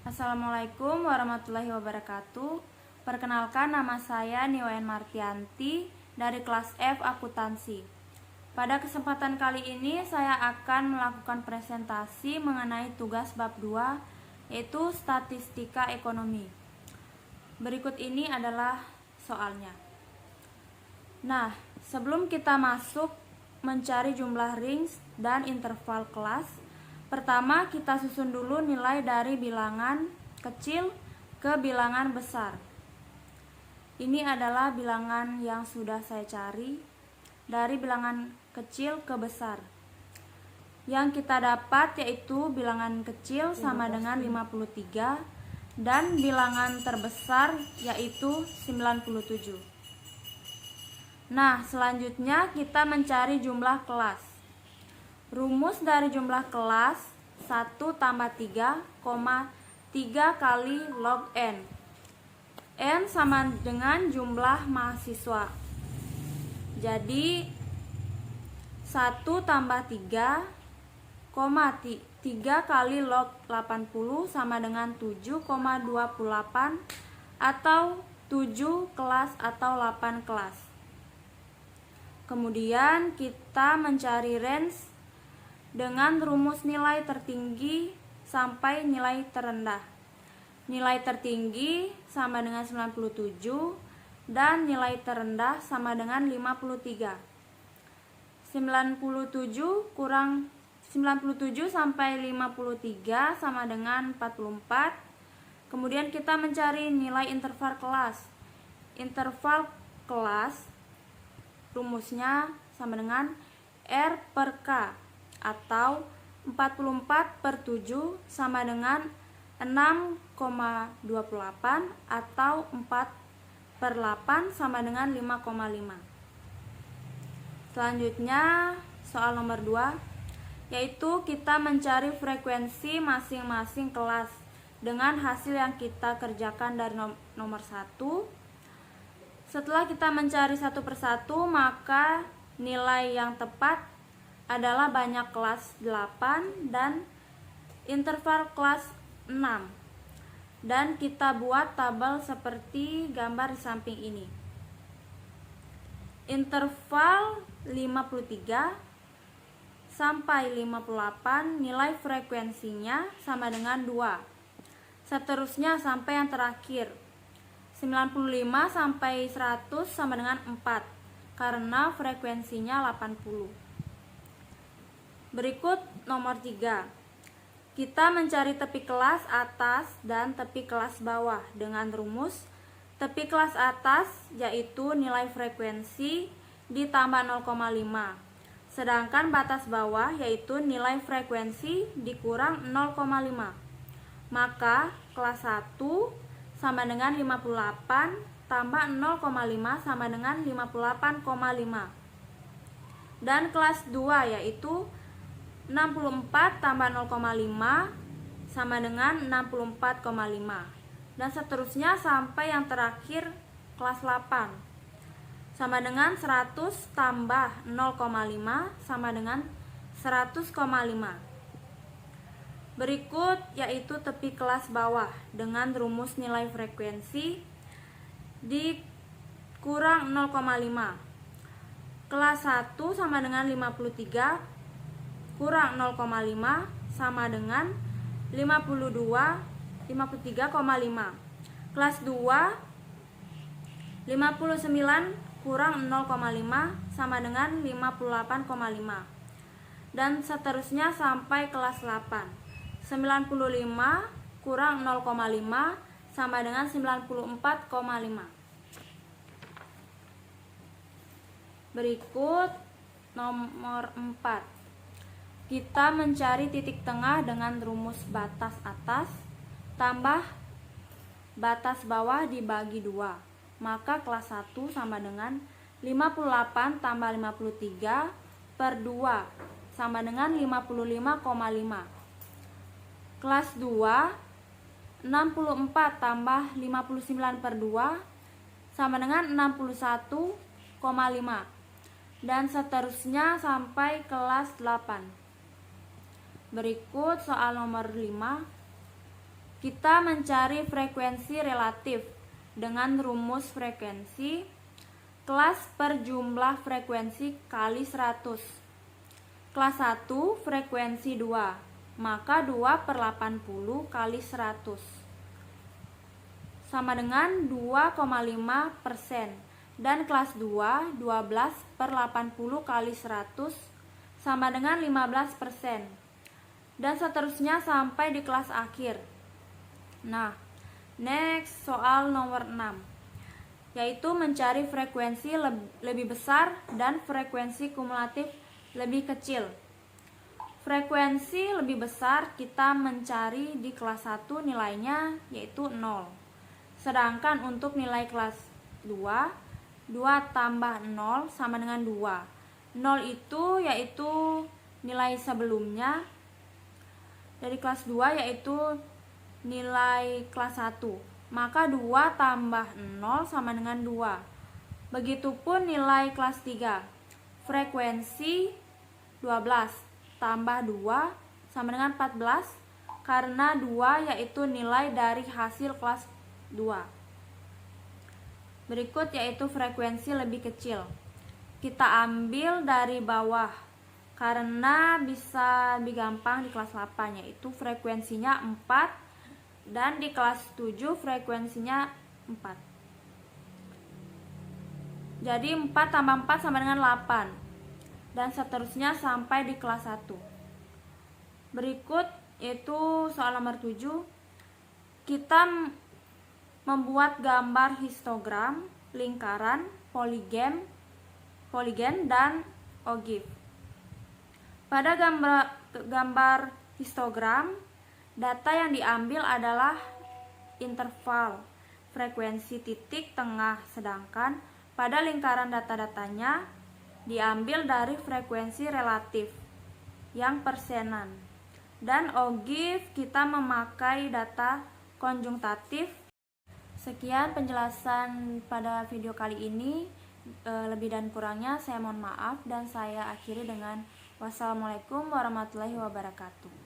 Assalamualaikum warahmatullahi wabarakatuh. Perkenalkan, nama saya Niwayan Martianti dari kelas F Akuntansi. Pada kesempatan kali ini saya akan melakukan presentasi mengenai tugas bab 2, yaitu statistika ekonomi. Berikut ini adalah soalnya. Nah, sebelum kita masuk mencari jumlah rings dan interval kelas, pertama kita susun dulu nilai dari bilangan kecil ke bilangan besar. Ini adalah bilangan yang sudah saya cari dari bilangan kecil ke besar. Yang kita dapat yaitu bilangan kecil sama dengan 53 dan bilangan terbesar yaitu 97. Nah, selanjutnya kita mencari jumlah kelas. Rumus dari jumlah kelas 1 tambah 3, 3 kali log N. N sama dengan jumlah mahasiswa. Jadi 1 tambah 3, 3 kali log 80 sama dengan 7,28 atau 7 kelas atau 8 kelas. Kemudian kita mencari range dengan rumus nilai tertinggi sampai nilai terendah. Nilai tertinggi sama dengan 97 dan nilai terendah sama dengan 53. 97 sampai 53 sama dengan 44. Kemudian kita mencari nilai interval kelas. Interval kelas rumusnya sama dengan R per K atau 44/7 sama dengan 6,28 atau 4/8 sama dengan 5,5. Selanjutnya soal nomor 2, yaitu kita mencari frekuensi masing-masing kelas dengan hasil yang kita kerjakan dari nomor 1. Setelah kita mencari satu persatu, maka nilai yang tepat adalah banyak kelas 8 dan interval kelas 6. Dan kita buat tabel seperti gambar di samping ini. Interval 53 sampai 58 nilai frekuensinya sama dengan 2. Seterusnya sampai yang terakhir. 95 sampai 100 sama dengan 4 karena frekuensinya 80. Berikut nomor 3. Kita mencari tepi kelas atas dan tepi kelas bawah dengan rumus tepi kelas atas yaitu nilai frekuensi ditambah 0,5. Sedangkan batas bawah yaitu nilai frekuensi dikurang 0,5. Maka kelas 1 sama dengan 58 tambah 0,5 sama dengan 58,5. Dan kelas 2 yaitu 64 tambah 0,5 sama dengan 64,5. Dan seterusnya sampai yang terakhir kelas 8 sama dengan 100 tambah 0,5 sama dengan 100,5. Berikut yaitu tepi kelas bawah dengan rumus nilai frekuensi dikurang 0,5. Kelas 1 sama dengan 53 kurang 0,5 sama dengan 53,5. Kelas 2 59 kurang 0,5 sama dengan 58,5. Dan seterusnya sampai kelas 8. 95 kurang 0,5 sama dengan 94,5. Berikut nomor 4. Kita mencari titik tengah dengan rumus batas atas tambah batas bawah dibagi 2. Maka kelas 1 sama dengan 58 tambah 53 per 2 sama dengan 55,5. Kelas 2 64 tambah 59 per 2 sama dengan 61,5. Dan seterusnya sampai kelas 8. Berikut soal nomor 5. Kita mencari frekuensi relatif dengan rumus frekuensi kelas per jumlah frekuensi kali 100. Kelas 1 frekuensi 2, maka 2 per 80 kali 100 sama dengan 2,5%. Dan kelas 2, 12 per 80 kali 100 sama dengan 15%. Dan seterusnya sampai di kelas akhir. Nah, next soal nomor 6, yaitu mencari frekuensi lebih besar dan frekuensi kumulatif lebih kecil. Frekuensi lebih besar kita mencari di kelas 1 nilainya yaitu 0. Sedangkan untuk nilai kelas 2, 2 tambah 0 sama dengan 2. 0 itu yaitu nilai sebelumnya dari kelas 2 yaitu nilai kelas 1. Maka 2 tambah 0 sama dengan 2. Begitupun nilai kelas 3. Frekuensi 12 tambah 2 sama dengan 14 karena 2 yaitu nilai dari hasil kelas 2. Berikut yaitu frekuensi lebih kecil. Kita ambil dari bawah karena bisa lebih gampang di kelas 8, yaitu frekuensinya 4 dan di kelas 7 frekuensinya 4. Jadi 4 tambah 4 sama dengan 8 dan seterusnya sampai di kelas 1. Berikut yaitu soal nomor 7. Kita membuat gambar histogram, lingkaran, poligen, dan ogive. Pada gambar histogram, data yang diambil adalah interval, frekuensi titik tengah, sedangkan pada lingkaran data-datanya diambil dari frekuensi relatif yang persenan. Dan ogive kita memakai data konjungtatif. Sekian penjelasan pada video kali ini. Lebih dan kurangnya saya mohon maaf dan saya akhiri dengan wassalamualaikum warahmatullahi wabarakatuh.